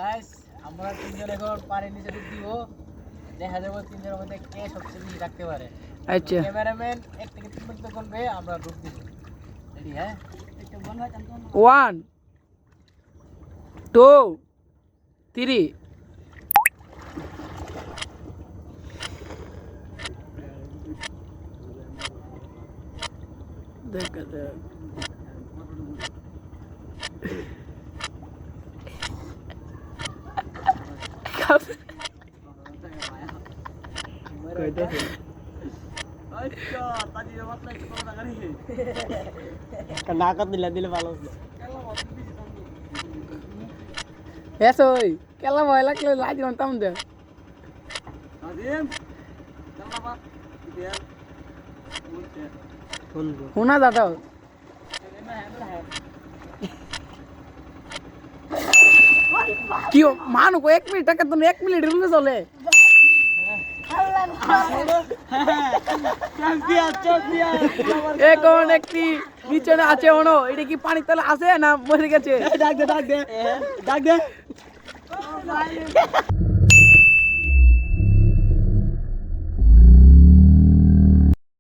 Guys আমরা তিনজন এখন পানির নিচে ডুব দিব, দেখা যাবে তিনজনের মধ্যে কে সবচেয়ে বেশি রাখতে পারে। আচ্ছা ক্যামেরাম্যান 1 থেকে 3 পর্যন্ত গুনবে, আমরা ডুব দিব। রেডি? হ্যাঁ, 1 2 3 দেখা যাক নাকাত দিলে ভালো হতো। এসো ওই কেলা ভয় লাগলে লাইট ঘন্টাম দে শোনা দাদা কি মানু 1 মিনিট টাকা তো 1 মিনিট রুমে চলে এখন একটি নিচে আছে ওনো, এটা কি পানির তলে আছে না মরে গেছে? ডাক দে